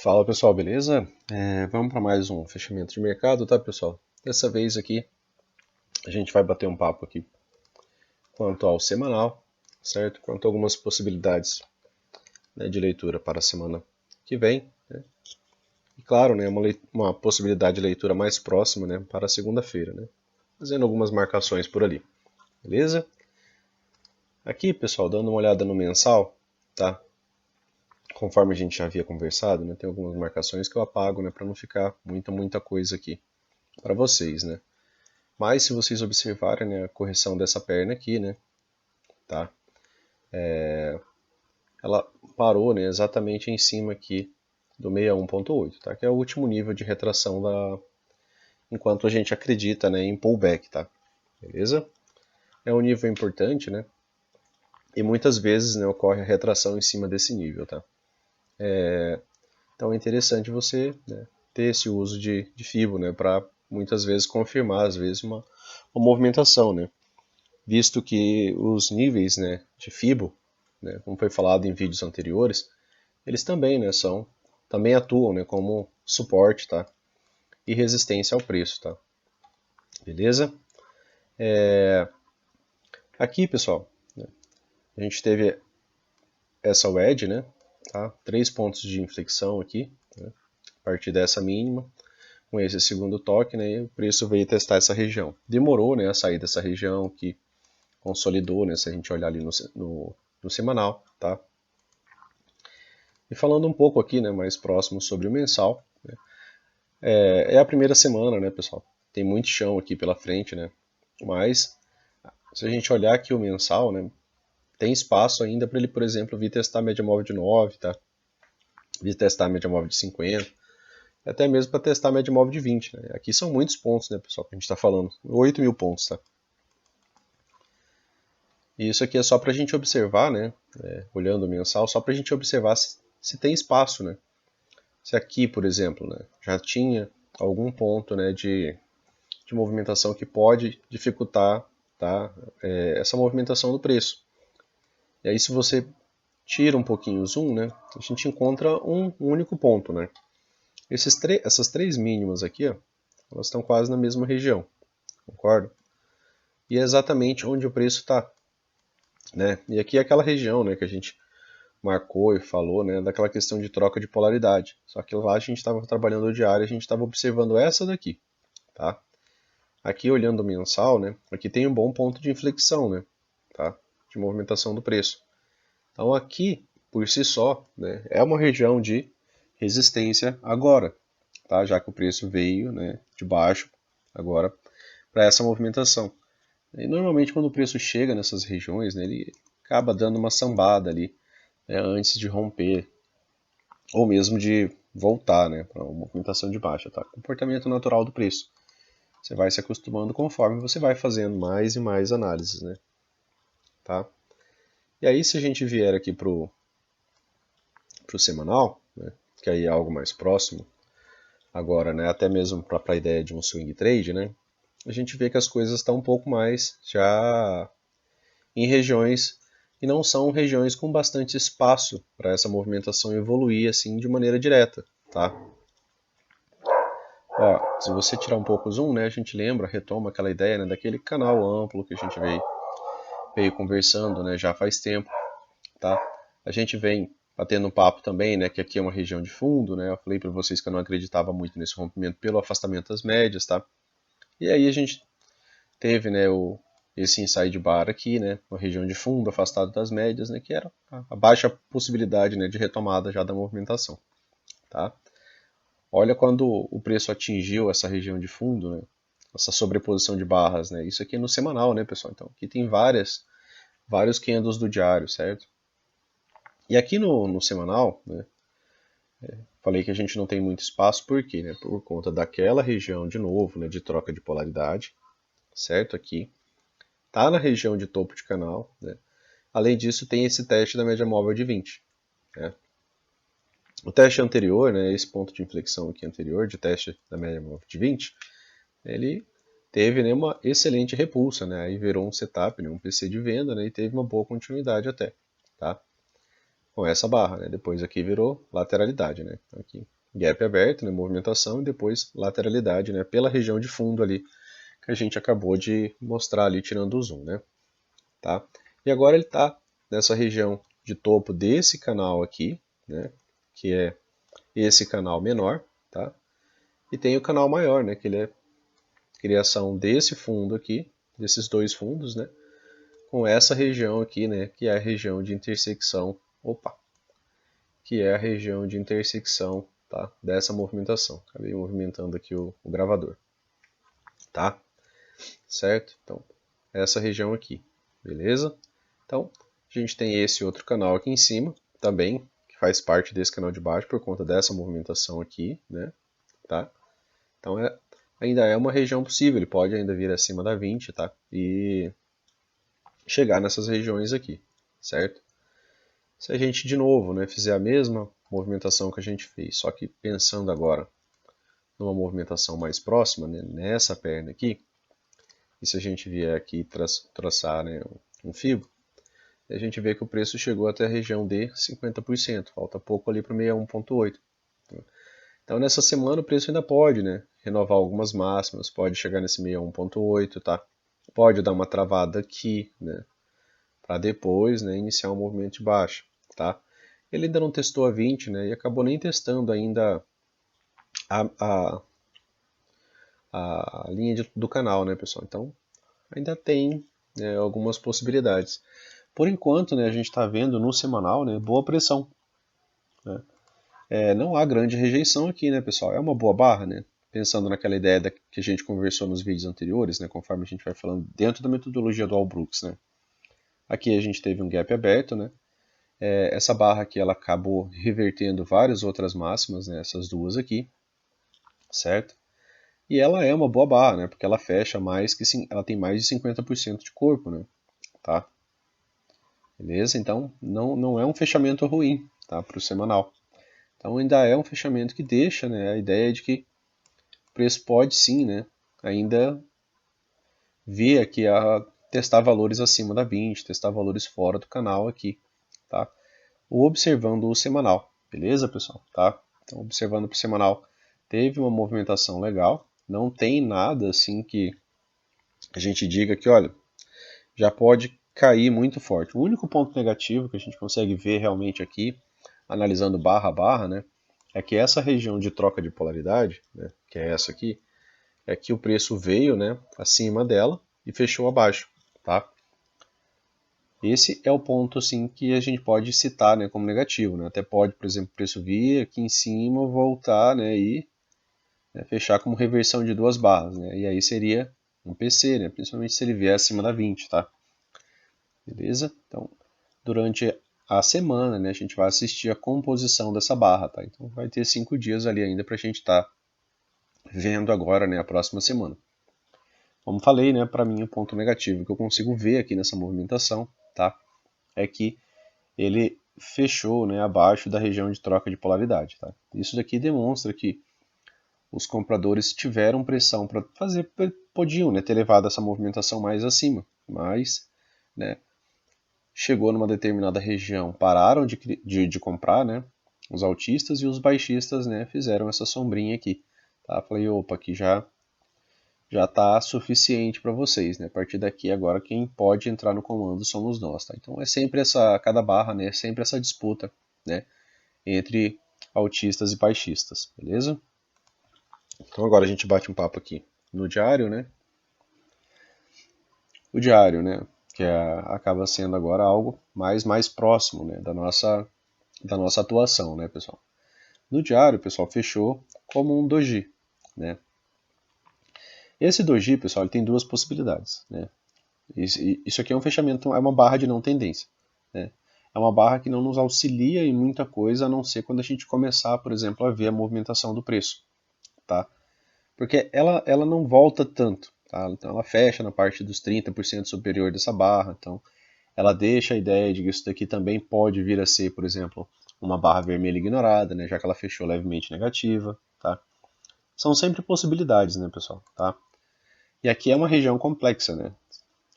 Fala pessoal, beleza? Vamos para mais um fechamento de mercado, tá pessoal? Dessa vez aqui a gente vai bater um papo aqui quanto ao semanal, certo? Quanto a algumas possibilidades, né, de leitura para a semana que vem, né? E claro, né, uma possibilidade de leitura mais próxima, né, para a segunda-feira, né? Fazendo algumas marcações por ali, beleza? Aqui pessoal, dando uma olhada no mensal, tá? Conforme a gente já havia conversado, né, tem algumas marcações que eu apago, né, para não ficar muita coisa aqui para vocês, né? Mas se vocês observarem, né, a correção dessa perna aqui, né, tá? Ela parou, né, exatamente em cima aqui do 61.8, tá? Que é o último nível de retração enquanto a gente acredita, né, em pullback, tá? Beleza? É um nível importante, né? E muitas vezes, né, ocorre a retração em cima desse nível, tá? Então é interessante você, né, ter esse uso de FIBO, né, para muitas vezes confirmar, às vezes, uma movimentação, né? Visto que os níveis, né, de FIBO, né, como foi falado em vídeos anteriores, eles também, né, também atuam, né, como suporte, tá, e resistência ao preço, tá, beleza? Aqui, pessoal, né, a gente teve essa wedge, né, tá, 3 pontos de inflexão aqui, né, a partir dessa mínima, com esse segundo toque, né, e o preço veio testar essa região. Demorou, né, a sair dessa região que consolidou, né, se a gente olhar ali no semanal, tá? E falando um pouco aqui, né, mais próximo sobre o mensal, né, é a primeira semana, né, pessoal? Tem muito chão aqui pela frente, né? Mas se a gente olhar aqui o mensal, né, tem espaço ainda para ele, por exemplo, vir testar a média móvel de 9, tá? Vir testar a média móvel de 50, até mesmo para testar a média móvel de 20, né? Aqui são muitos pontos, né, pessoal, que a gente está falando. 8.000 pontos, tá? E isso aqui é só para a gente observar, né? Olhando o mensal, só para a gente observar se tem espaço, né? Se aqui, por exemplo, né, já tinha algum ponto, né, de movimentação que pode dificultar, tá, essa movimentação do preço. E aí se você tira um pouquinho o zoom, né, a gente encontra um único ponto, né. Essas três mínimas aqui, ó, elas estão quase na mesma região, concorda? E é exatamente onde o preço está, né. E aqui é aquela região, né, que a gente marcou e falou, né, daquela questão de troca de polaridade. Só que lá a gente estava trabalhando o diário, a gente estava observando essa daqui, tá? Aqui olhando o mensal, né, aqui tem um bom ponto de inflexão, né, tá? De movimentação do preço. Então aqui, por si só, né, é uma região de resistência agora, tá? Já que o preço veio, né, de baixo agora para essa movimentação. E normalmente quando o preço chega nessas regiões, né, ele acaba dando uma sambada ali, né, antes de romper ou mesmo de voltar, né, para uma movimentação de baixa, tá? Comportamento natural do preço. Você vai se acostumando conforme você vai fazendo mais e mais análises, né? Tá? E aí se a gente vier aqui pro semanal, né, que aí é algo mais próximo, agora, né, até mesmo para a ideia de um swing trade, né, a gente vê que as coisas estão um pouco mais já em regiões que não são regiões com bastante espaço para essa movimentação evoluir assim de maneira direta, tá? Ó, se você tirar um pouco o zoom, né, a gente lembra, retoma aquela ideia, né, daquele canal amplo que a gente veio conversando, né, já faz tempo, tá? A gente vem batendo um papo também, né, que aqui é uma região de fundo, né? Eu falei para vocês que eu não acreditava muito nesse rompimento pelo afastamento das médias, tá? E aí a gente teve, né, esse inside bar aqui, né, uma região de fundo afastado das médias, né, que era a baixa possibilidade, né, de retomada já da movimentação, tá? Olha quando o preço atingiu essa região de fundo, né, essa sobreposição de barras, né? Isso aqui é no semanal, né, pessoal? Então aqui tem vários candles do diário, certo? E aqui no semanal, né, falei que a gente não tem muito espaço, por quê? Né? Por conta daquela região, de novo, né, de troca de polaridade, certo? Aqui. Tá na região de topo de canal, né? Além disso, tem esse teste da média móvel de 20. Né? O teste anterior, né, esse ponto de inflexão aqui anterior, de teste da média móvel de 20, ele teve, né, uma excelente repulsa, né? Aí virou um setup, né, um PC de venda, né, e teve uma boa continuidade até. Tá? com essa barra, né? Depois aqui virou lateralidade, né? Aqui gap aberto, né? Movimentação e depois lateralidade, né? Pela região de fundo ali que a gente acabou de mostrar ali tirando o zoom, né? Tá? E agora ele está nessa região de topo desse canal aqui, né? Que é esse canal menor, tá? E tem o canal maior, né? Que ele é criação desse fundo aqui, desses dois fundos, né? Com essa região aqui, né? Que é a região de intersecção, que é a região de intersecção, tá? Dessa movimentação. Acabei movimentando aqui o gravador, tá? Certo? Então, essa região aqui, beleza? Então, a gente tem esse outro canal aqui em cima, também, que faz parte desse canal de baixo por conta dessa movimentação aqui, né? Tá? Então, ainda é uma região possível, ele pode ainda vir acima da 20, tá? E chegar nessas regiões aqui, certo? Se a gente, de novo, né, fizer a mesma movimentação que a gente fez, só que pensando agora numa movimentação mais próxima, né, nessa perna aqui, e se a gente vier aqui traçar, né, um fibo, a gente vê que o preço chegou até a região de 50%, falta pouco ali para o 61,8. Então nessa semana o preço ainda pode, né, renovar algumas máximas, pode chegar nesse 61,8, tá? Pode dar uma travada aqui, né, para depois, né, iniciar um movimento de baixa, tá? Ele ainda não testou a 20, né, e acabou nem testando ainda a, a, a linha do canal, né, pessoal? Então ainda tem, né, algumas possibilidades. Por enquanto, né, a gente está vendo no semanal, né, boa pressão, né? Não há grande rejeição aqui, né, pessoal? É uma boa barra, né? Pensando naquela ideia que a gente conversou nos vídeos anteriores, né, conforme a gente vai falando dentro da metodologia do All Brooks, né? Aqui a gente teve um gap aberto, né? Essa barra aqui ela acabou revertendo várias outras máximas, né, essas duas aqui, certo? E ela é uma boa barra, né? Porque ela fecha mais que ela tem mais de 50% de corpo, né? Tá? Beleza? Então não é um fechamento ruim, tá? Para o semanal. Então ainda é um fechamento que deixa, né, a ideia de que o preço pode sim, né, ainda vir aqui a testar valores acima da 20, testar valores fora do canal aqui, tá? Ou observando o semanal, beleza, pessoal? Tá? Então observando para o semanal, teve uma movimentação legal, não tem nada assim que a gente diga que, olha, já pode cair muito forte. O único ponto negativo que a gente consegue ver realmente aqui, analisando barra a barra, né, é que essa região de troca de polaridade, né, que é essa aqui, é que o preço veio, né, acima dela e fechou abaixo, tá? Esse é o ponto assim que a gente pode citar, né, como negativo, né? Até pode, por exemplo, o preço vir aqui em cima, voltar, né, e, né, fechar como reversão de duas barras, né? E aí seria um PC, né, principalmente se ele vier acima da 20, tá? Beleza? Então, durante a semana, né, a gente vai assistir a composição dessa barra, tá? Então vai ter 5 dias ali ainda para a gente estar vendo agora, né, a próxima semana. Como falei, né, para mim o ponto negativo que eu consigo ver aqui nessa movimentação, tá, é que ele fechou, né, abaixo da região de troca de polaridade, tá? Isso daqui demonstra que os compradores tiveram pressão para fazer, podiam, né, ter levado essa movimentação mais acima, mas, né, chegou numa determinada região, pararam de comprar, né, os altistas, e os baixistas, né, fizeram essa sombrinha aqui, tá? Falei, opa, aqui já está suficiente para vocês, né? A partir daqui agora quem pode entrar no comando somos nós, tá? Então é sempre cada barra, né? É sempre essa disputa, né? Entre altistas e baixistas, beleza? Então agora a gente bate um papo aqui no diário, né? O diário, né? Que acaba sendo agora algo mais próximo, né? Da nossa atuação, né, pessoal? No diário, pessoal, fechou como um doji, né? Esse doji, pessoal, ele tem duas possibilidades, né? Isso aqui é um fechamento, é uma barra de não tendência, né? É uma barra que não nos auxilia em muita coisa, a não ser quando a gente começar, por exemplo, a ver a movimentação do preço, tá? Porque ela não volta tanto, tá? Então ela fecha na parte dos 30% superior dessa barra, então ela deixa a ideia de que isso daqui também pode vir a ser, por exemplo, uma barra vermelha ignorada, né? Já que ela fechou levemente negativa, tá? São sempre possibilidades, né, pessoal, tá? E aqui é uma região complexa, né?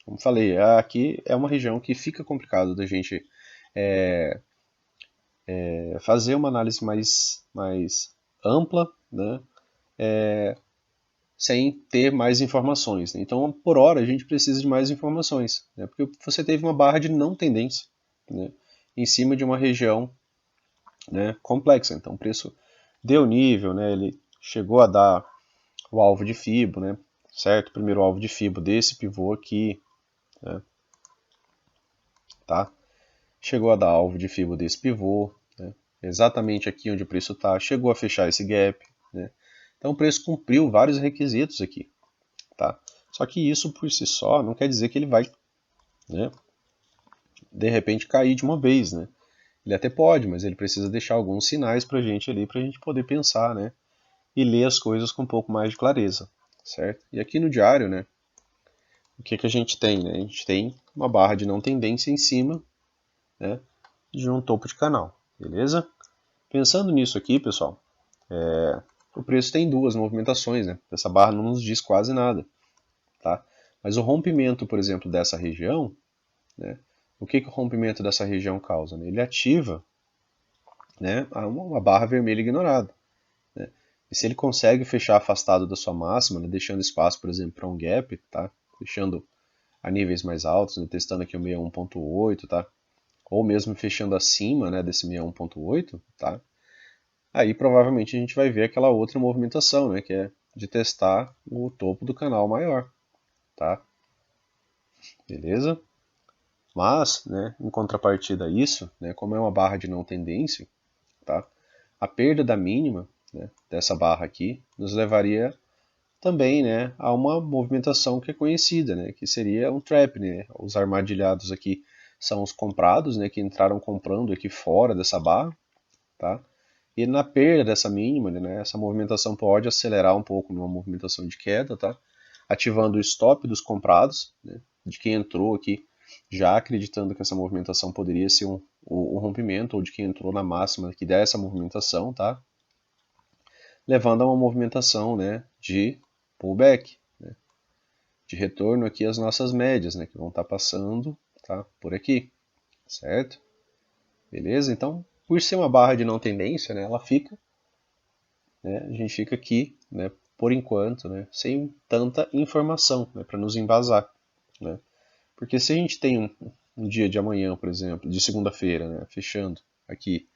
Como falei, aqui é uma região que fica complicado da gente fazer uma análise mais ampla, né, sem ter mais informações, né? Então, por hora, a gente precisa de mais informações, né, porque você teve uma barra de não tendência, né, em cima de uma região, né, complexa. Então, o preço deu nível, né, ele chegou a dar o alvo de Fibo, né, certo? O primeiro alvo de Fibo desse pivô aqui, né, tá? Chegou a dar alvo de Fibo desse pivô, né, exatamente aqui onde o preço está, chegou a fechar esse gap, né? Então o preço cumpriu vários requisitos aqui, tá? Só que isso por si só não quer dizer que ele vai, né, de repente cair de uma vez, né? Ele até pode, mas ele precisa deixar alguns sinais para a gente ali, para a gente poder pensar, né? E ler as coisas com um pouco mais de clareza, certo? E aqui no diário, né? O que a gente tem, né? A gente tem uma barra de não tendência em cima, né, de um topo de canal, beleza? Pensando nisso aqui, pessoal, o preço tem duas movimentações, né? Essa barra não nos diz quase nada, tá? Mas o rompimento, por exemplo, dessa região, né? O que o rompimento dessa região causa? Né? Ele ativa, né, uma barra vermelha ignorada, né? E se ele consegue fechar afastado da sua máxima, né, deixando espaço, por exemplo, para um gap, tá? Fechando a níveis mais altos, né, testando aqui o 61.8, tá? Ou mesmo fechando acima, né, desse 61.8, tá? Aí provavelmente a gente vai ver aquela outra movimentação, né, que é de testar o topo do canal maior, tá? Beleza? Mas, né, em contrapartida a isso, né, como é uma barra de não tendência, tá? A perda da mínima, né, dessa barra aqui nos levaria também, né, a uma movimentação que é conhecida, né, que seria um trap, né? Os armadilhados aqui são os comprados, né, que entraram comprando aqui fora dessa barra, tá? E na perda dessa mínima, né, essa movimentação pode acelerar um pouco numa movimentação de queda, tá? Ativando o stop dos comprados, né, de quem entrou aqui já acreditando que essa movimentação poderia ser um rompimento, ou de quem entrou na máxima que der essa movimentação, tá? Levando a uma movimentação, né, de pullback, né, de retorno aqui às nossas médias, né, que vão estar passando, tá, por aqui, certo? Beleza? Então, por ser uma barra de não tendência, né, ela fica, né, a gente fica aqui, né, por enquanto, né, sem tanta informação, né, para nos embasar, né? Porque se a gente tem um dia de amanhã, por exemplo, de segunda-feira, né, fechando aqui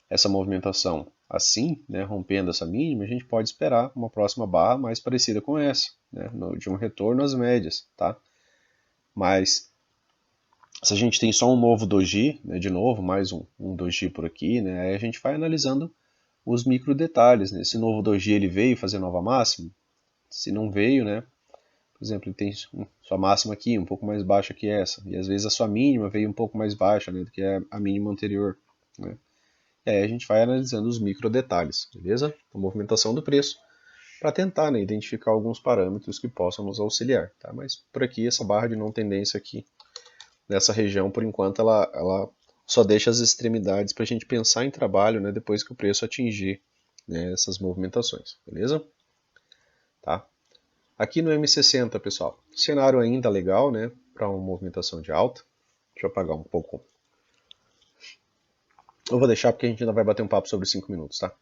essa movimentação assim, né, rompendo essa mínima, a gente pode esperar uma próxima barra mais parecida com essa, né, de um retorno às médias, tá? Mas se a gente tem só um novo doji, né, de novo, mais um doji por aqui, né, aí a gente vai analisando os micro detalhes, né? Esse novo doji ele veio fazer nova máxima? Se não veio, né? Por exemplo, ele tem sua máxima aqui um pouco mais baixa que essa, e às vezes a sua mínima veio um pouco mais baixa, né, do que a mínima anterior, né? E aí a gente vai analisando os micro detalhes, beleza? A movimentação do preço, para tentar, né, identificar alguns parâmetros que possam nos auxiliar, tá? Mas por aqui essa barra de não tendência aqui nessa região, por enquanto, ela só deixa as extremidades para a gente pensar em trabalho, né, depois que o preço atingir, né, essas movimentações, beleza? Tá? Aqui no M60, pessoal, cenário ainda legal, né, para uma movimentação de alta. Deixa eu apagar um pouco. Eu vou deixar porque a gente ainda vai bater um papo sobre 5 minutos, tá?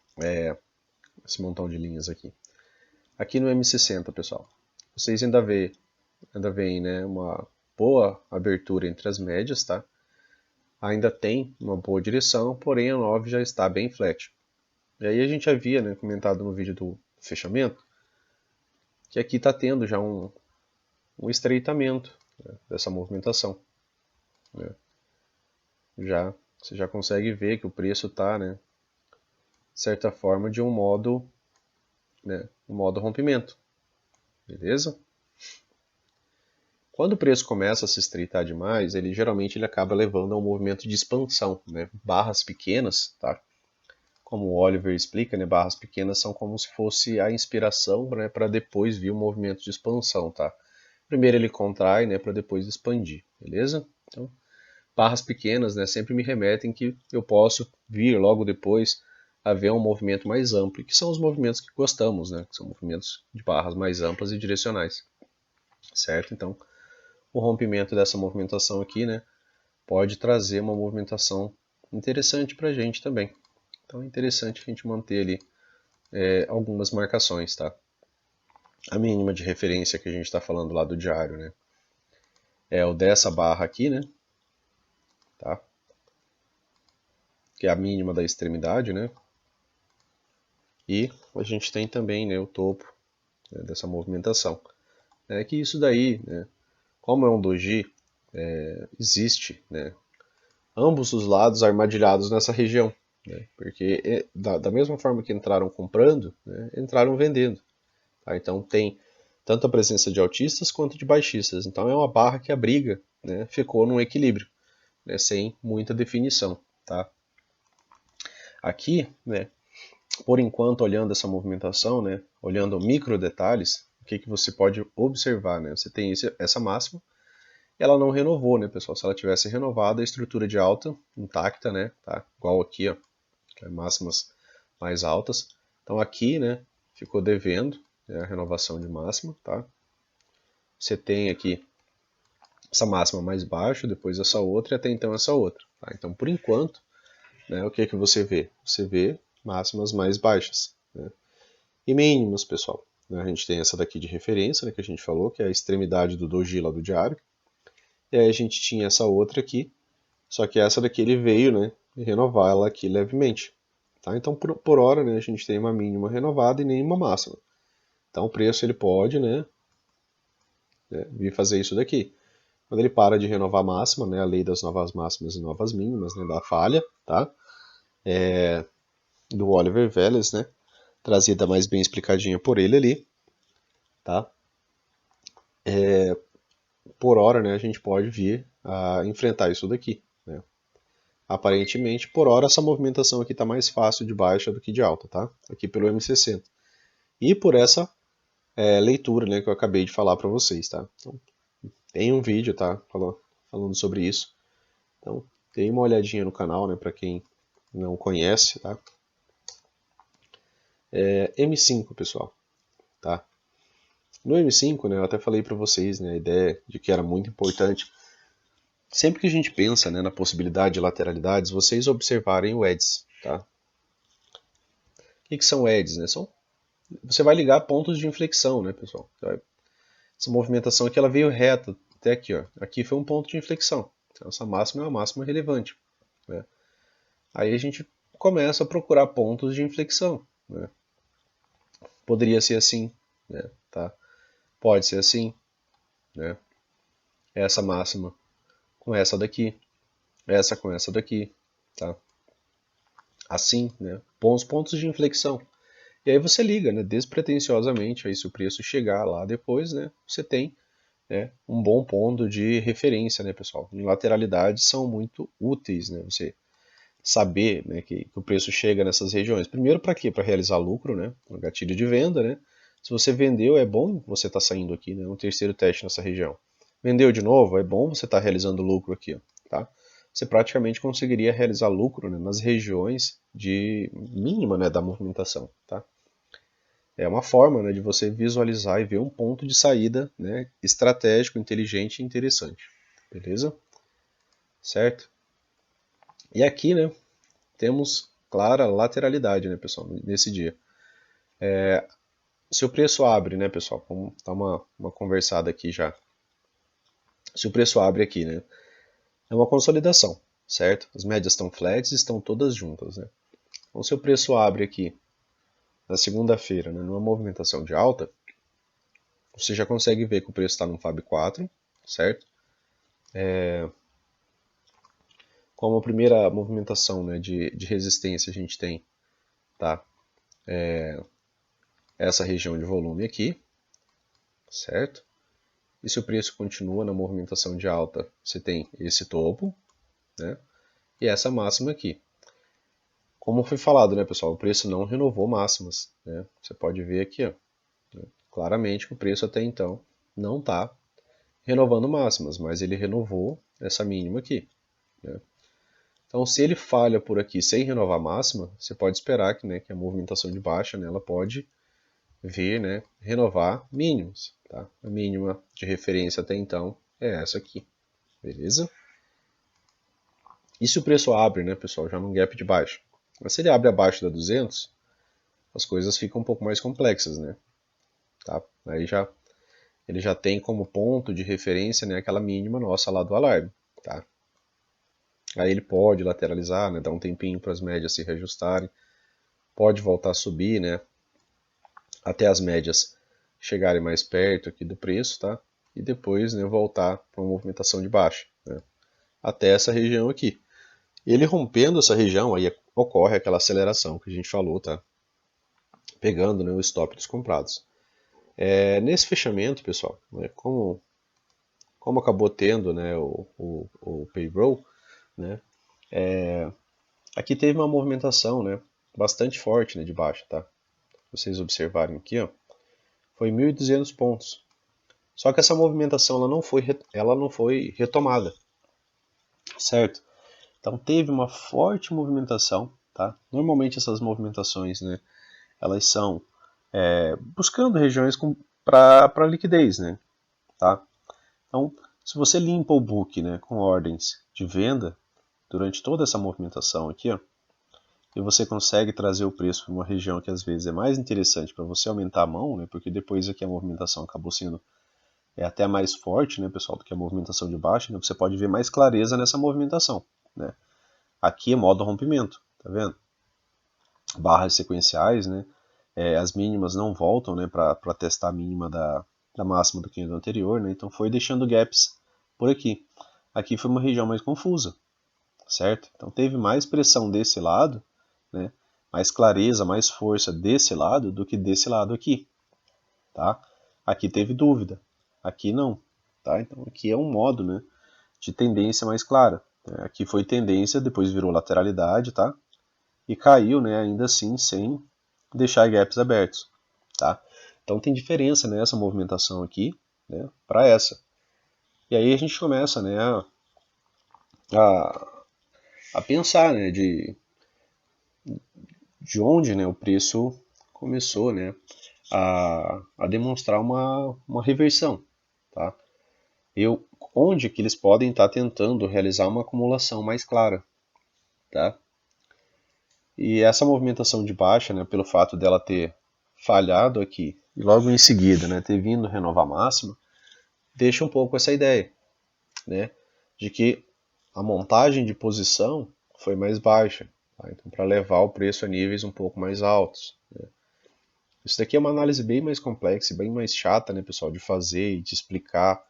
Esse montão de linhas aqui. Aqui no M60, pessoal, vocês ainda veem, né, uma boa abertura entre as médias, tá? Ainda tem uma boa direção, porém a 9 já está bem flat. E aí a gente havia, né, comentado no vídeo do fechamento que aqui está tendo já um estreitamento, né, dessa movimentação, né? Você já consegue ver que o preço está, né, de certa forma, de um modo, né, um modo rompimento, beleza? Quando o preço começa a se estreitar demais, ele geralmente acaba levando a um movimento de expansão, né? Barras pequenas, tá? Como o Oliver explica, né, barras pequenas são como se fosse a inspiração, né, para depois vir o movimento de expansão, tá? Primeiro ele contrai, né, para depois expandir, beleza? Então, barras pequenas, né, sempre me remetem que eu posso vir logo depois a ver um movimento mais amplo, que são os movimentos que gostamos, né, que são movimentos de barras mais amplas e direcionais, certo? Então, o rompimento dessa movimentação aqui, né, pode trazer uma movimentação interessante para a gente também. Então é interessante a gente manter ali algumas marcações, tá? A mínima de referência que a gente está falando lá do diário, né? É o dessa barra aqui, né? Tá? Que é a mínima da extremidade, né? E a gente tem também, né, o topo, né, dessa movimentação. É que isso daí, né, como é um doji, existe, né, ambos os lados armadilhados nessa região, né, porque da mesma forma que entraram comprando, né, entraram vendendo. Tá? Então tem tanto a presença de altistas quanto de baixistas. Então é uma barra que a briga, né, ficou num equilíbrio, né, sem muita definição. Tá? Aqui, né, por enquanto, olhando essa movimentação, né, olhando micro detalhes, o que você pode observar? Né? Você tem essa máxima, ela não renovou, né, pessoal? Se ela tivesse renovado, a estrutura de alta intacta, né, tá? Igual aqui, ó, máximas mais altas. Então aqui, né, ficou devendo, né, a renovação de máxima, tá? Você tem aqui essa máxima mais baixa, depois essa outra e até então essa outra. Tá? Então, por enquanto, né, o que você vê? Você vê máximas mais baixas, né? E mínimos, pessoal. A gente tem essa daqui de referência, né, que a gente falou, que é a extremidade do doji lá do diário. E aí a gente tinha essa outra aqui, só que essa daqui ele veio, né, renovar ela aqui levemente. Tá? Então, por hora, né, a gente tem uma mínima renovada e nenhuma máxima. Então, o preço ele pode, né, vir fazer isso daqui. Quando ele para de renovar a máxima, né, a lei das novas máximas e novas mínimas, né, da falha, tá? Do Oliver Vélez, né, trazida mais bem explicadinha por ele ali, tá? Por hora, né, a gente pode vir a enfrentar isso daqui, né? Aparentemente, por hora, essa movimentação aqui está mais fácil de baixa do que de alta, tá? Aqui pelo M60. E por essa leitura, né, que eu acabei de falar para vocês, tá? Então, tem um vídeo, tá? Falando sobre isso. Então, dê uma olhadinha no canal, né, para quem não conhece, tá? M5, pessoal, tá? No M5, né, eu até falei para vocês, né, a ideia de que era muito importante. Sempre que a gente pensa, né, na possibilidade de lateralidades, vocês observarem o EDS, tá? O que são EDS, né? Você vai ligar pontos de inflexão, né, pessoal? Essa movimentação aqui ela veio reta até aqui, ó. Aqui foi um ponto de inflexão. Então, essa máxima é uma máxima relevante, né? Aí a gente começa a procurar pontos de inflexão, né? Poderia ser assim, né? Tá? Pode ser assim, né? Essa máxima com essa daqui, essa com essa daqui, tá? Assim, né? Bons pontos de inflexão. E aí você liga, né? Despretensiosamente, aí se o preço chegar lá depois, né? Você tem, né, um bom ponto de referência, né, pessoal? Em lateralidades são muito úteis, né? Você saber, né, que o preço chega nessas regiões. Primeiro, para quê? Para realizar lucro, né? Um gatilho de venda, né? Se você vendeu, é bom você estar saindo aqui, né? Um terceiro teste nessa região. Vendeu de novo, é bom você estar realizando lucro aqui, ó, tá? Você praticamente conseguiria realizar lucro, né, nas regiões de mínima, né, da movimentação, tá? É uma forma, né, de você visualizar e ver um ponto de saída, né, estratégico, inteligente e interessante, beleza? Certo? E aqui, né, temos clara lateralidade, né, pessoal, nesse dia. Se o preço abre, né, pessoal, vamos dar uma conversada aqui já. Se o preço abre aqui, né, é uma consolidação, certo? As médias estão flats, estão todas juntas, né? Então, se o preço abre aqui na segunda-feira, né, numa movimentação de alta, você já consegue ver que o preço está no Fab 4, certo? Como a primeira movimentação, né, de resistência a gente tem, tá? Essa região de volume aqui, certo? E se o preço continua na movimentação de alta, você tem esse topo, né? E essa máxima aqui. Como foi falado, né, pessoal, o preço não renovou máximas, né? Você pode ver aqui, ó, né, claramente que o preço até então não está renovando máximas, mas ele renovou essa mínima aqui, né? Então, se ele falha por aqui sem renovar máxima, você pode esperar que, né, que a movimentação de baixa nela pode vir, né, renovar mínimos, tá? A mínima de referência até então é essa aqui, beleza? E se o preço abre, né, pessoal, já num gap de baixa? Mas se ele abre abaixo da 200, as coisas ficam um pouco mais complexas, né? Tá? Aí ele já tem como ponto de referência, né, aquela mínima nossa lá do alarme, tá? Aí ele pode lateralizar, né, dar um tempinho para as médias se reajustarem, pode voltar a subir, né, até as médias chegarem mais perto aqui do preço, tá? E depois, né, voltar para uma movimentação de baixa, né, até essa região aqui. Ele rompendo essa região, aí ocorre aquela aceleração que a gente falou, tá? Pegando, né, o stop dos comprados. Nesse fechamento, pessoal, né, como acabou tendo, né, o payroll, né, aqui teve uma movimentação, né, bastante forte, né, de baixa, tá? Vocês observarem aqui, ó, foi 1.200 pontos. Só que essa movimentação ela não foi retomada, certo? Então teve uma forte movimentação, tá? Normalmente essas movimentações, né, elas são buscando regiões para liquidez, né, tá? Então, se você limpa o book, né, com ordens de venda durante toda essa movimentação aqui, ó, e você consegue trazer o preço para uma região que às vezes é mais interessante para você aumentar a mão, né, porque depois aqui a movimentação acabou sendo até mais forte, né, pessoal, do que a movimentação de baixo, né, você pode ver mais clareza nessa movimentação, né. Aqui é modo rompimento, tá vendo? Barras sequenciais, né, as mínimas não voltam, né, para testar a mínima da máxima do candle anterior, né, então foi deixando gaps por aqui. Aqui foi uma região mais confusa, certo? Então teve mais pressão desse lado, né, mais clareza, mais força desse lado do que desse lado aqui, tá? Aqui teve dúvida, aqui não, tá? Então aqui é um modo, né, de tendência mais clara. Aqui foi tendência, depois virou lateralidade, tá? E caiu, né, ainda assim sem deixar gaps abertos, tá? Então tem diferença nessa movimentação aqui, né, para essa. E aí a gente começa, né, a pensar, né, de onde, né, o preço começou, né, a demonstrar uma reversão, tá? Onde que eles podem estar tentando realizar uma acumulação mais clara, tá? E essa movimentação de baixa, né, pelo fato dela ter falhado aqui e logo em seguida, né, ter vindo renovar a máxima, deixa um pouco essa ideia, né, de que a montagem de posição foi mais baixa, tá? Então para levar o preço a níveis um pouco mais altos, né? Isso daqui é uma análise bem mais complexa, bem mais chata, né, pessoal, de fazer e de explicar,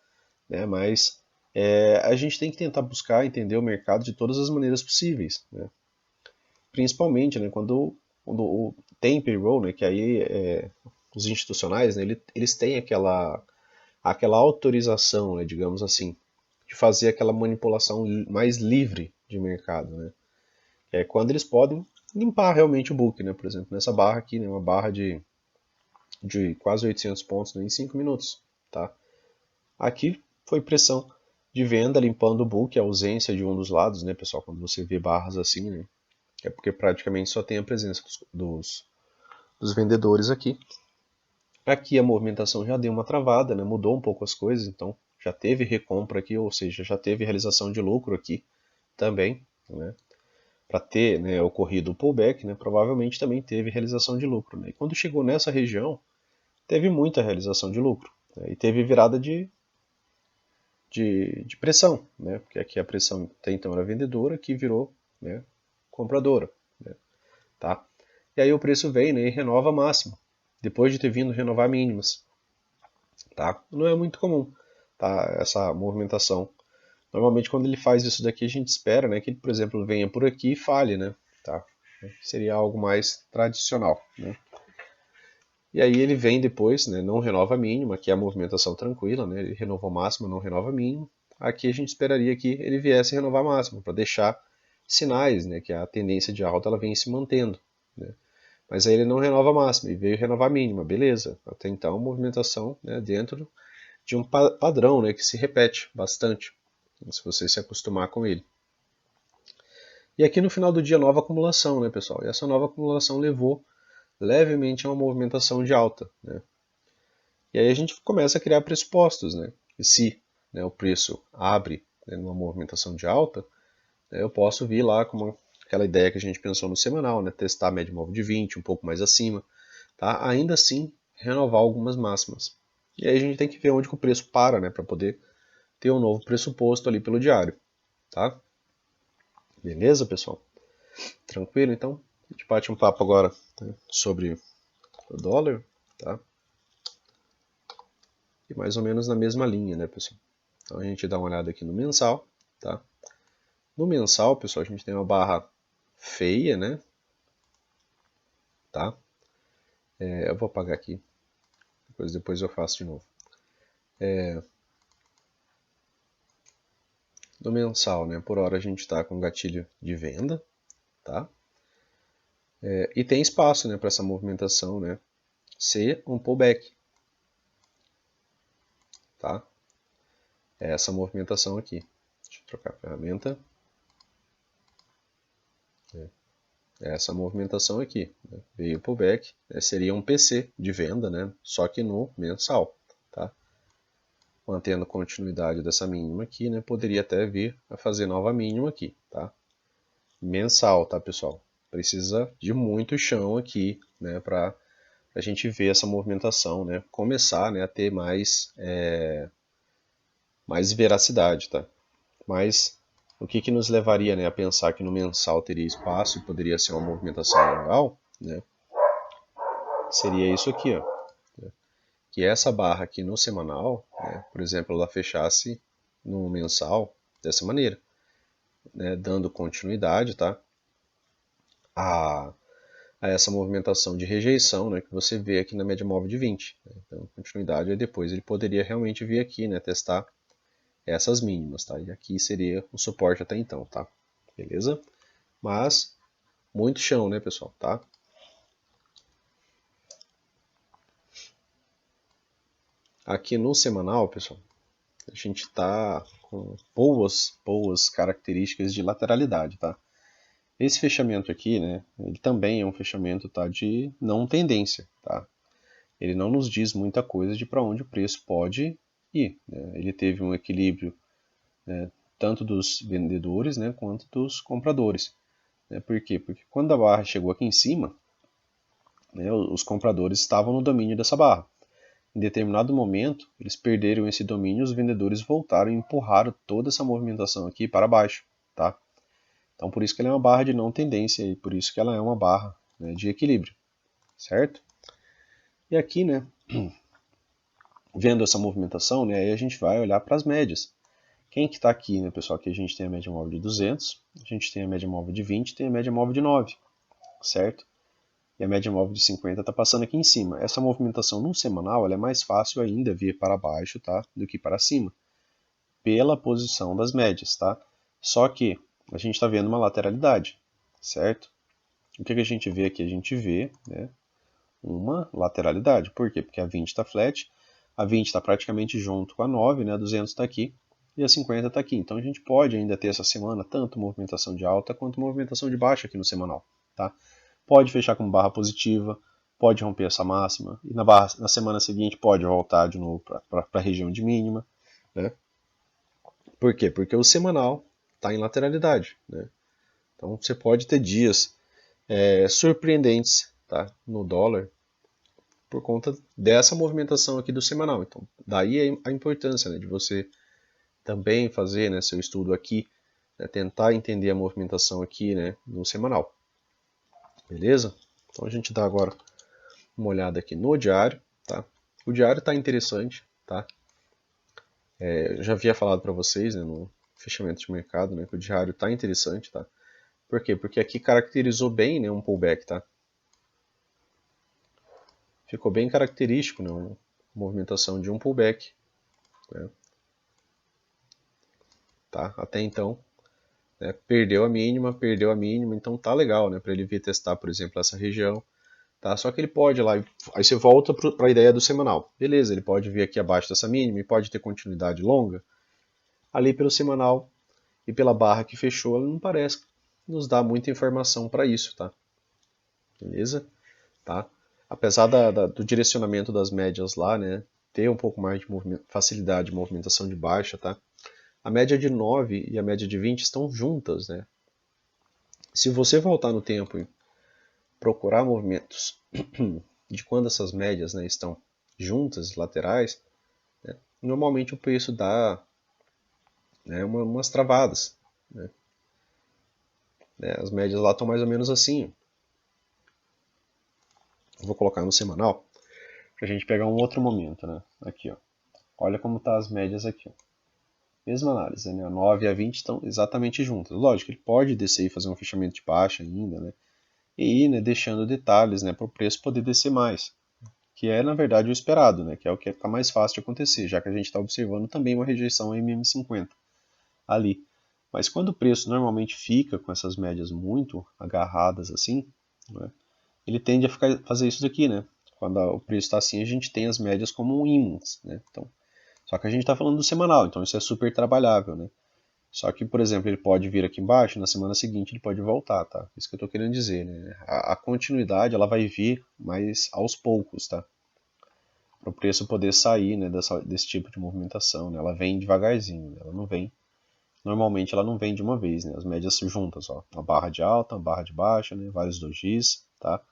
né, mas a gente tem que tentar buscar entender o mercado de todas as maneiras possíveis, né? Principalmente, né, quando tem payroll, né, que aí os institucionais, né, eles têm aquela autorização, né, digamos assim, de fazer aquela manipulação mais livre de mercado, né? É quando eles podem limpar realmente o book, né? Por exemplo, nessa barra aqui, né, uma barra de quase 800 pontos, né, em 5 minutos, tá? Aqui foi pressão de venda limpando o book, a ausência de um dos lados, né, pessoal? Quando você vê barras assim, né? É porque praticamente só tem a presença dos vendedores aqui. Aqui a movimentação já deu uma travada, né? Mudou um pouco as coisas, então já teve recompra aqui, ou seja, já teve realização de lucro aqui também, né? Para ter, né, ocorrido o pullback, né, provavelmente também teve realização de lucro, né? E quando chegou nessa região, teve muita realização de lucro, né? E teve virada de pressão, né? Porque aqui a pressão até então era vendedora, que virou, né, compradora, né? Tá? E aí o preço vem, né, e renova a máxima, depois de ter vindo renovar mínimas, tá? Não é muito comum, tá? Essa movimentação. Normalmente quando ele faz isso daqui a gente espera, né, que ele, por exemplo, venha por aqui e falhe, né? Tá? Seria algo mais tradicional, né? E aí ele vem depois, né, não renova a mínima, que é a movimentação tranquila, né? Ele renovou máxima, não renova a mínima. Aqui a gente esperaria que ele viesse renovar a máxima, para deixar sinais, né, que a tendência de alta ela vem se mantendo, né? Mas aí ele não renova a máxima e veio renovar a mínima, beleza. Até então, movimentação, né, dentro de um padrão, né, que se repete bastante, se você se acostumar com ele. E aqui no final do dia, nova acumulação, né, pessoal? E essa nova acumulação levou levemente a uma movimentação de alta, né? E aí a gente começa a criar pressupostos, né? E se, né, o preço abre, né, numa movimentação de alta, eu posso vir lá com aquela ideia que a gente pensou no semanal, né? Testar a média móvel de 20, um pouco mais acima, tá? Ainda assim, renovar algumas máximas. E aí a gente tem que ver onde que o preço para, né? Para poder ter um novo pressuposto ali pelo diário, tá? Beleza, pessoal? Tranquilo, então? A gente bate um papo agora, né, sobre o dólar, tá? E mais ou menos na mesma linha, né, pessoal? Então a gente dá uma olhada aqui no mensal, tá? No mensal, pessoal, a gente tem uma barra feia, né? Tá? Eu vou apagar aqui, depois eu faço de novo. No mensal, né? Por hora a gente está com gatilho de venda, tá? E tem espaço, né, para essa movimentação, né? Ser um pullback, tá? É essa movimentação aqui. Deixa eu trocar a ferramenta. Essa movimentação aqui, né? Veio o pullback, né? Seria um PC de venda, né? Só que no mensal, tá? Mantendo continuidade dessa mínima aqui, né? Poderia até vir a fazer nova mínima aqui, tá? Mensal, tá, pessoal? Precisa de muito chão aqui, né? Para a gente ver essa movimentação, né? Começar, né, a ter mais veracidade, tá? Mas o que nos levaria, né, a pensar que no mensal teria espaço e poderia ser uma movimentação legal, né? Seria isso aqui, ó. Que essa barra aqui no semanal, né, por exemplo, ela fechasse no mensal dessa maneira, né, dando continuidade, tá, a, a essa movimentação de rejeição, né, que você vê aqui na média móvel de 20. Né, então, continuidade, e depois ele poderia realmente vir aqui, né, testar essas mínimas, tá? E aqui seria o suporte até então, tá? Beleza? Mas muito chão, né, pessoal, tá? Aqui no semanal, pessoal, a gente está com boas características de lateralidade, tá? Esse fechamento aqui, né, ele também é um fechamento, tá, de não tendência, tá? Ele não nos diz muita coisa de para onde o preço pode ir, né? Ele teve um equilíbrio, né, tanto dos vendedores, né, quanto dos compradores. Né? Por quê? Porque quando a barra chegou aqui em cima, né, os compradores estavam no domínio dessa barra. Em determinado momento, eles perderam esse domínio, os vendedores voltaram e empurraram toda essa movimentação aqui para baixo, tá? Então por isso que ela é uma barra de não tendência e por isso que ela é uma barra, né, de equilíbrio, certo? E aqui, né, vendo essa movimentação, né, aí a gente vai olhar para as médias. Quem que está aqui, né, pessoal? Aqui a gente tem a média móvel de 200, a gente tem a média móvel de 20, tem a média móvel de 9, certo? E a média móvel de 50 está passando aqui em cima. Essa movimentação no semanal ela é mais fácil ainda vir para baixo, tá, do que para cima, pela posição das médias, tá? Só que a gente está vendo uma lateralidade, certo? O que a gente vê aqui? A gente vê, né, uma lateralidade. Por quê? Porque a 20 está flat, a 20 está praticamente junto com a 9, né, a 200 está aqui e a 50 está aqui. Então a gente pode ainda ter essa semana tanto movimentação de alta quanto movimentação de baixa aqui no semanal, tá? Pode fechar com barra positiva, pode romper essa máxima, e na semana seguinte pode voltar de novo para a região de mínima, né? Por quê? Porque o semanal está em lateralidade, né? Então você pode ter dias surpreendentes, tá, no dólar por conta dessa movimentação aqui do semanal. Então daí a importância, né, de você também fazer, né, seu estudo aqui, né, tentar entender a movimentação aqui, né, no semanal. Beleza? Então a gente dá agora uma olhada aqui no diário, tá? O diário está interessante, tá? Eu já havia falado para vocês, né, no fechamento de mercado, né, que o diário está interessante, tá? Por quê? Porque aqui caracterizou bem, né, um pullback, tá? Ficou bem característico, né, uma movimentação de um pullback, né? Tá? Até então, né, perdeu a mínima, então tá legal, né, para ele vir testar, por exemplo, essa região. Tá? Só que ele pode ir lá, aí você volta para a ideia do semanal. Beleza, ele pode vir aqui abaixo dessa mínima e pode ter continuidade longa. Ali pelo semanal e pela barra que fechou, ela não parece nos dar muita informação para isso, tá? Beleza? Tá? Apesar do direcionamento das médias lá, né, ter um pouco mais de facilidade de movimentação de baixa, tá? A média de 9 e a média de 20 estão juntas, né? Se você voltar no tempo e procurar movimentos de quando essas médias, né, estão juntas, laterais, né, normalmente o preço dá, né, umas travadas. Né? As médias lá estão mais ou menos assim. Vou colocar no semanal para a gente pegar um outro momento. Né? Aqui, ó. Olha como estão as médias aqui. Ó. Mesma análise, né? A 9 e a 20 estão exatamente juntas. Lógico, ele pode descer e fazer um fechamento de baixa ainda, né? E ir, né, deixando detalhes, né, para o preço poder descer mais. Que é, na verdade, o esperado, né? Que é o que está mais fácil de acontecer, já que a gente está observando também uma rejeição MM50 ali. Mas quando o preço normalmente fica com essas médias muito agarradas assim, né, ele tende a fazer isso daqui, né? Quando o preço está assim, a gente tem as médias como ímãs, né? Então, só que a gente está falando do semanal, então isso é super trabalhável, né? Só que, por exemplo, ele pode vir aqui embaixo, na semana seguinte ele pode voltar, tá? Isso que eu estou querendo dizer, né? A continuidade ela vai vir mais aos poucos, tá? Para o preço poder sair, né, desse tipo de movimentação, né? Ela vem devagarzinho, né? Ela não vem. Normalmente ela não vem de uma vez, né? As médias se juntas, ó, uma barra de alta, uma barra de baixa, né? Vários dojis, tá?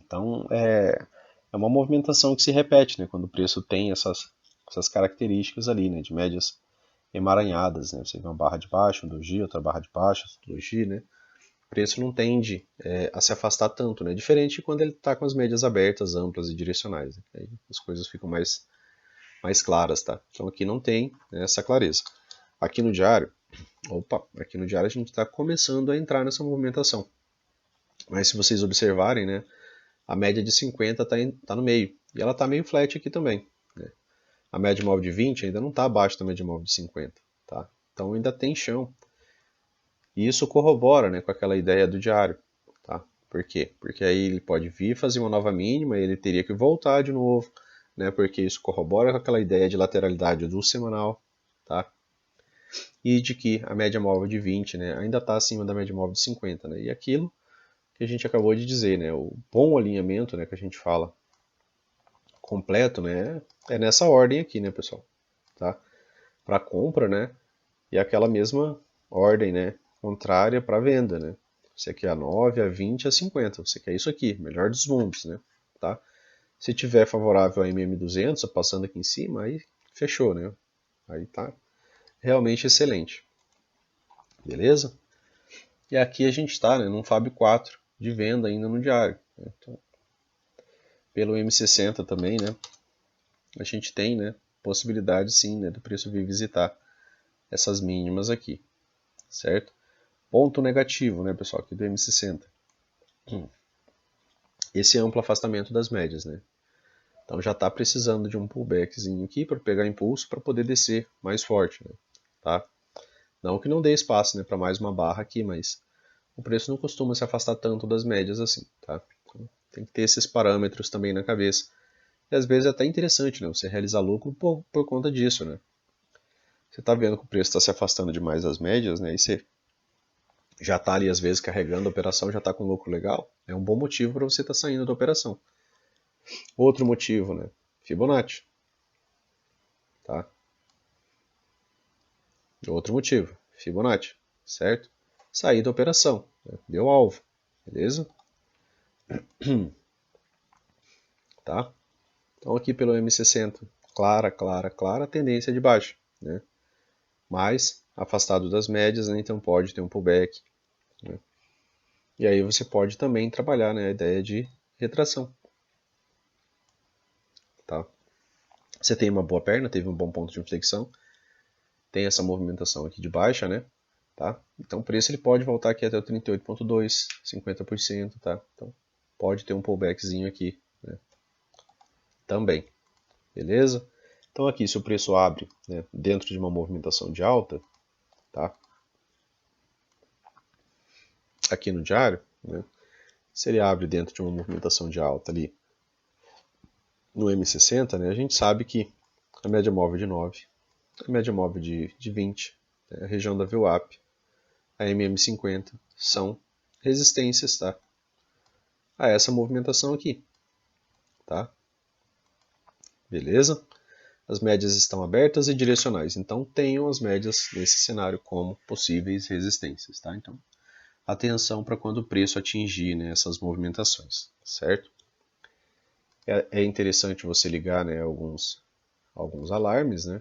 Então é uma movimentação que se repete, né? Quando o preço tem essas características ali, né? De médias emaranhadas, né? Você vê uma barra de baixo, um doji, outra barra de baixo, outro doji, né? O preço não tende a se afastar tanto, né? Diferente quando ele está com as médias abertas, amplas e direcionais. Né? Aí as coisas ficam mais claras, tá? Então aqui não tem, né, essa clareza. Aqui no diário, aqui no diário a gente está começando a entrar nessa movimentação. Mas se vocês observarem, né, a média de 50 está no meio. E ela está meio flat aqui também. Né? A média móvel de 20 ainda não está abaixo da média móvel de 50. Tá? Então ainda tem chão. E isso corrobora, né, com aquela ideia do diário. Tá? Por quê? Porque aí ele pode vir fazer uma nova mínima e ele teria que voltar de novo, né, porque isso corrobora com aquela ideia de lateralidade do semanal. Tá? E de que a média móvel de 20, né, ainda está acima da média móvel de 50. Né? E aquilo que a gente acabou de dizer, né, o bom alinhamento, né, que a gente fala completo, né, é nessa ordem aqui, né, pessoal, tá? Para compra, né, e aquela mesma ordem, né, contrária para venda, né? Você quer a 9, a 20, a 50, você quer isso aqui, melhor dos mundos, né, tá? Se tiver favorável a MM200, passando aqui em cima, aí fechou, né? Aí tá realmente excelente. Beleza? E aqui a gente está, né, num FAB 4 de venda ainda no diário. Né? Então, pelo M60 também, né? A gente tem, né, possibilidade sim, né, do preço vir visitar essas mínimas aqui, certo? Ponto negativo, né, pessoal, aqui do M60. Esse amplo afastamento das médias, né? Então já está precisando de um pullbackzinho aqui para pegar impulso para poder descer mais forte, né? Tá? Não que não dê espaço, né, para mais uma barra aqui, mas o preço não costuma se afastar tanto das médias assim, tá? Então, tem que ter esses parâmetros também na cabeça. E às vezes é até interessante, né, você realizar lucro por conta disso, né? Você está vendo que o preço está se afastando demais das médias, né? E você já está ali às vezes carregando a operação, já está com lucro legal, é um bom motivo para você estar saindo da operação. Outro motivo, né? Fibonacci, tá? Outro motivo, Fibonacci, certo? Sair da operação, né? Deu alvo, beleza? Tá? Então aqui pelo M60, clara tendência de baixa, né? Mas afastado das médias, né? Então pode ter um pullback, né? E aí você pode também trabalhar, né, a ideia de retração, tá? Você tem uma boa perna, teve um bom ponto de inflexão, tem essa movimentação aqui de baixa, né? Tá? Então o preço ele pode voltar aqui até o 38,2, 50%, tá? Então pode ter um pullbackzinho aqui, né? Também, beleza? Então aqui se o preço abre, né, dentro de uma movimentação de alta, tá? Aqui no diário, né? Se ele abre dentro de uma movimentação de alta ali no M60, né, a gente sabe que a média móvel de 9, a média móvel de 20, né, a região da VWAP, a MM50 são resistências, tá? A essa movimentação aqui, tá? Beleza? as médias estão abertas e direcionais, então tenham as médias nesse cenário como possíveis resistências, tá? Então, atenção para quando o preço atingir, né, essas movimentações, certo? É interessante você ligar, né, alguns alarmes, né?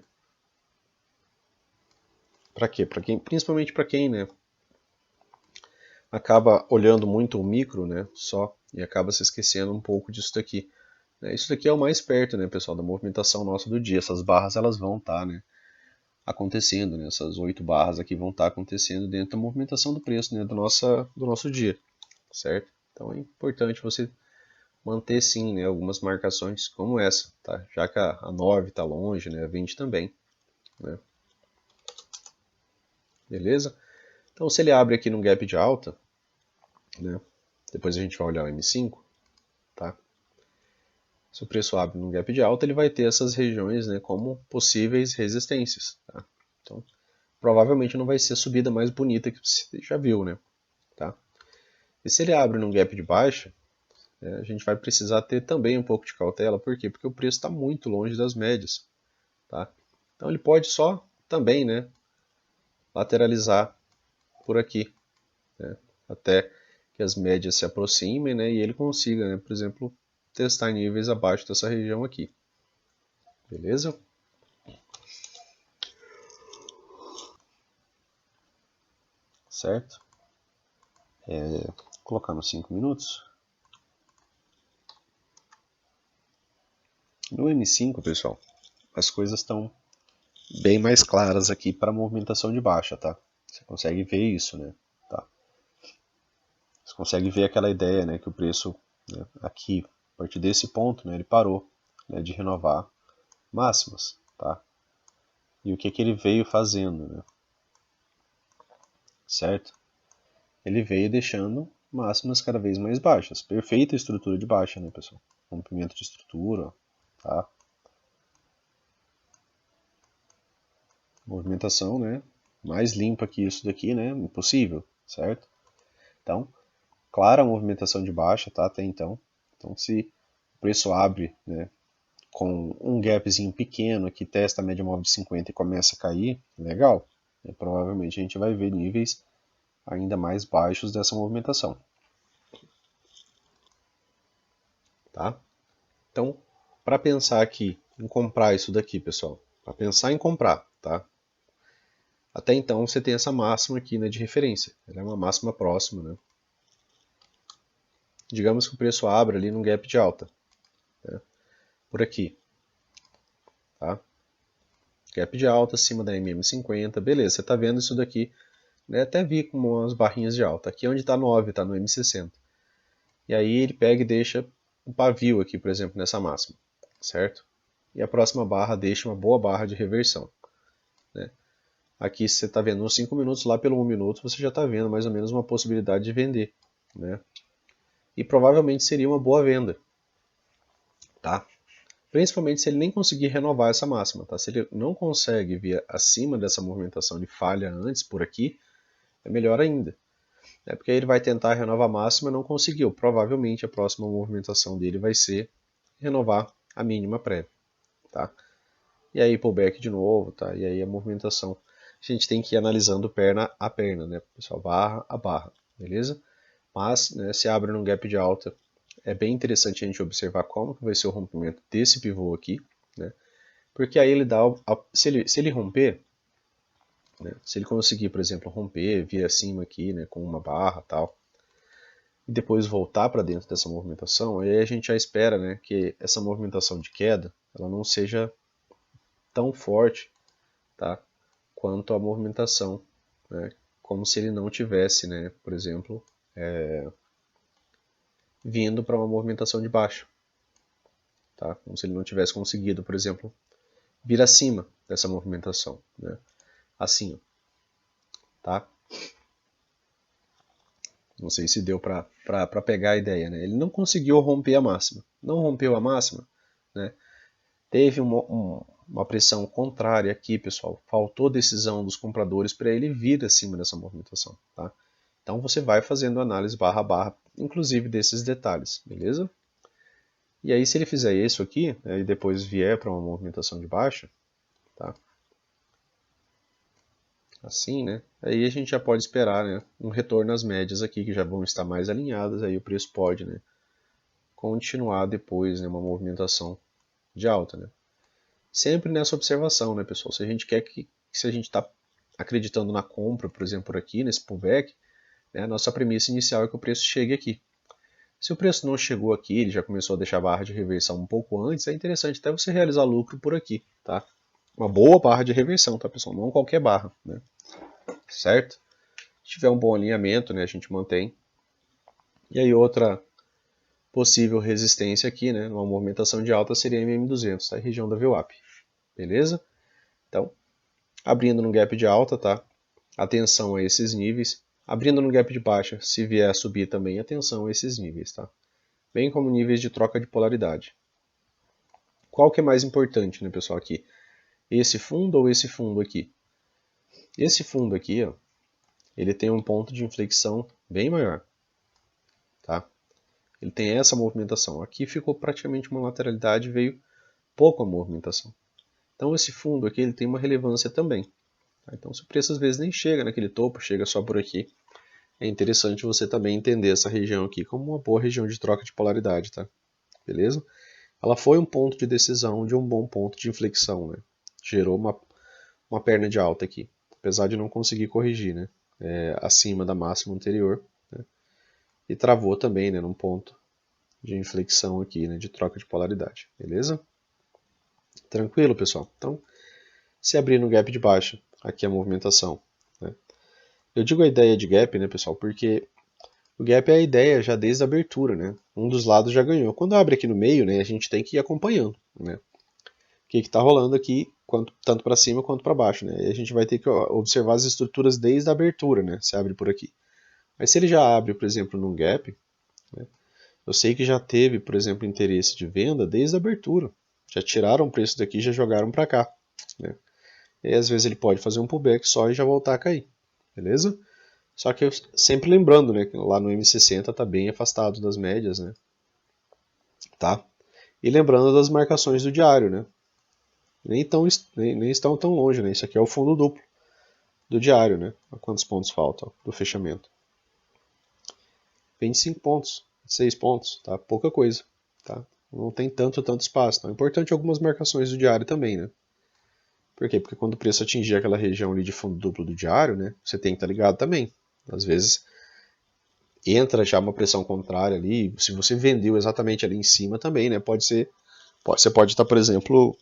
Para quê? Principalmente para quem, né, acaba olhando muito o micro, né, só, e acaba se esquecendo um pouco disso daqui. Isso daqui é o mais perto, né, pessoal, da movimentação nossa do dia. Essas barras elas vão estar, né, acontecendo, né, essas 8 barras aqui vão estar acontecendo dentro da movimentação do preço, né, do nosso dia, certo? Então é importante você manter sim, né, algumas marcações como essa, tá? Já que a 9 está longe, né, a 20 também, né? Beleza? Então se ele abre aqui num gap de alta, né, depois a gente vai olhar o M5, tá? Se o preço abre num gap de alta, ele vai ter essas regiões, né, como possíveis resistências, tá? Então provavelmente não vai ser a subida mais bonita que você já viu, né? Tá? E se ele abre num gap de baixa, a gente vai precisar ter também um pouco de cautela. Por quê? Porque o preço está muito longe das médias. Tá? Então ele pode só também, né, lateralizar por aqui, né, até que as médias se aproximem, né, e ele consiga, né, por exemplo, testar níveis abaixo dessa região aqui. Beleza? Certo? Colocar nos 5 minutos. No M5, pessoal, as coisas estão bem mais claras aqui para a movimentação de baixa, tá? Você consegue ver isso, né? Tá? Você consegue ver aquela ideia, né, que o preço, né, aqui, a partir desse ponto, né, ele parou, né, de renovar máximas, tá? E o que que ele veio fazendo, né? Certo? Ele veio deixando máximas cada vez mais baixas. Perfeita estrutura de baixa, né, pessoal? Rompimento de estrutura, tá? Movimentação, né? Mais limpa que isso daqui, né? Impossível, certo? Então, clara a movimentação de baixa, tá? Até então. Então, se o preço abre, né, com um gapzinho pequeno que testa a média móvel de 50 e começa a cair, legal. Provavelmente a gente vai ver níveis ainda mais baixos dessa movimentação. Tá? Então, para pensar aqui em comprar isso daqui, pessoal, para pensar em comprar, tá? Até então você tem essa máxima aqui, né, de referência. Ela é uma máxima próxima, né? Digamos que o preço abre ali num gap de alta, né? Por aqui, tá? Gap de alta acima da MM50, beleza, você está vendo isso daqui, né? Até vi com umas barrinhas de alta. Aqui é onde está 9, está no M60. E aí ele pega e deixa um pavio aqui, por exemplo, nessa máxima, certo? E a próxima barra deixa uma boa barra de reversão, né? Aqui você está vendo nos 5 minutos, lá pelo 1 minuto você já está vendo mais ou menos uma possibilidade de vender, né? E provavelmente seria uma boa venda, tá? Principalmente se ele nem conseguir renovar essa máxima, tá? Se ele não consegue vir acima dessa movimentação de falha antes por aqui, é melhor ainda. Porque aí ele vai tentar renovar a máxima e não conseguiu. Provavelmente a próxima movimentação dele vai ser renovar a mínima prévia, tá? E aí pullback de novo, tá? E aí a movimentação. A gente tem que ir analisando perna a perna, né, pessoal? Barra a barra, beleza? Mas, né, se abre num gap de alta, é bem interessante a gente observar como que vai ser o rompimento desse pivô aqui, né? Porque aí ele dá, se ele romper, né, se ele conseguir, por exemplo, romper, vir acima aqui, né, com uma barra tal, e depois voltar para dentro dessa movimentação, aí a gente já espera, né, que essa movimentação de queda, ela não seja tão forte, tá, quanto a movimentação, né, como se ele não tivesse, né, por exemplo, vindo para uma movimentação de baixo, tá, como se ele não tivesse conseguido, por exemplo, vir acima dessa movimentação, né, assim, tá? Não sei se deu para pegar a ideia, né? Ele não conseguiu romper a máxima, não rompeu a máxima, né? Teve uma pressão contrária aqui, pessoal. Faltou decisão dos compradores para ele vir acima dessa movimentação, tá? Então você vai fazendo análise barra a barra, inclusive desses detalhes, beleza? E aí se ele fizer isso aqui, né, e depois vier para uma movimentação de baixa, tá? Assim, né? Aí a gente já pode esperar, né, um retorno às médias aqui, que já vão estar mais alinhadas, aí o preço pode, né, continuar depois, né, uma movimentação de alta, né? Sempre nessa observação, né, pessoal? Se a gente quer se a gente está acreditando na compra, por exemplo, por aqui, nesse pullback, né, a nossa premissa inicial é que o preço chegue aqui. Se o preço não chegou aqui, ele já começou a deixar a barra de reversão um pouco antes, é interessante até você realizar lucro por aqui, tá? Uma boa barra de reversão, tá, pessoal? Não qualquer barra, né? Certo? Se tiver um bom alinhamento, né, a gente mantém. E aí outra possível resistência aqui, né, numa movimentação de alta seria a MM200, tá? A região da VWAP. Beleza? Então, abrindo no gap de alta, tá? Atenção a esses níveis. Abrindo no gap de baixa, se vier a subir também, atenção a esses níveis, tá? Bem como níveis de troca de polaridade. Qual que é mais importante, né, pessoal, aqui? Esse fundo ou esse fundo aqui? Esse fundo aqui, ó, ele tem um ponto de inflexão bem maior, tá? Ele tem essa movimentação. Aqui ficou praticamente uma lateralidade, veio pouco a movimentação. Então esse fundo aqui ele tem uma relevância também. Tá? Então se o preço às vezes nem chega naquele topo, chega só por aqui, é interessante você também entender essa região aqui como uma boa região de troca de polaridade, tá? Beleza? Ela foi um ponto de decisão de um bom ponto de inflexão, né? Gerou uma perna de alta aqui, apesar de não conseguir corrigir, né? Acima da máxima anterior, né? E travou também, né, num ponto de inflexão aqui, né, de troca de polaridade, beleza? Tranquilo, pessoal? Então, se abrir no gap de baixa, aqui a movimentação, né? Eu digo a ideia de gap, né, pessoal, porque o gap é a ideia já desde a abertura, né? Um dos lados já ganhou. Quando abre aqui no meio, né, a gente tem que ir acompanhando, né? O que está rolando aqui, tanto para cima quanto para baixo, né? E a gente vai ter que observar as estruturas desde a abertura, né? Se abre por aqui. Mas se ele já abre, por exemplo, num gap, né, eu sei que já teve, por exemplo, interesse de venda desde a abertura. Já tiraram o preço daqui e já jogaram para cá, né? E às vezes ele pode fazer um pullback só e já voltar a cair, beleza? Só que sempre lembrando, né, que lá no M60 está bem afastado das médias, né? Tá? E lembrando das marcações do diário, né? Nem estão tão longe, né? Isso aqui é o fundo duplo do diário, né? A quantos pontos faltam do fechamento? 25 pontos, 6 pontos, tá? Pouca coisa, tá? Não tem tanto espaço. Então é importante algumas marcações do diário também, né? Por quê? Porque quando o preço atingir aquela região ali de fundo duplo do diário, né? Você tem que estar ligado também. Às vezes entra já uma pressão contrária ali. Se você vendeu exatamente ali em cima também, né? Você pode estar, por exemplo,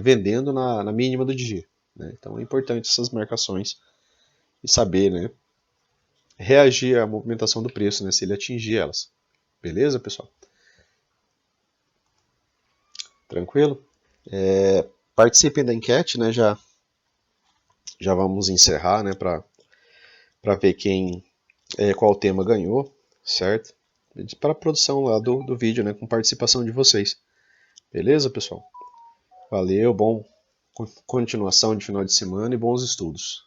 vendendo na mínima do dia. Né? Então é importante essas marcações e saber, né? Reagir à movimentação do preço, né? Se ele atingir elas. Beleza, pessoal? Tranquilo? Participem da enquete, né? Já vamos encerrar, né? Para ver qual tema ganhou, certo? Para a produção lá do vídeo, né? Com participação de vocês. Beleza, pessoal? Valeu, bom continuação de final de semana e bons estudos.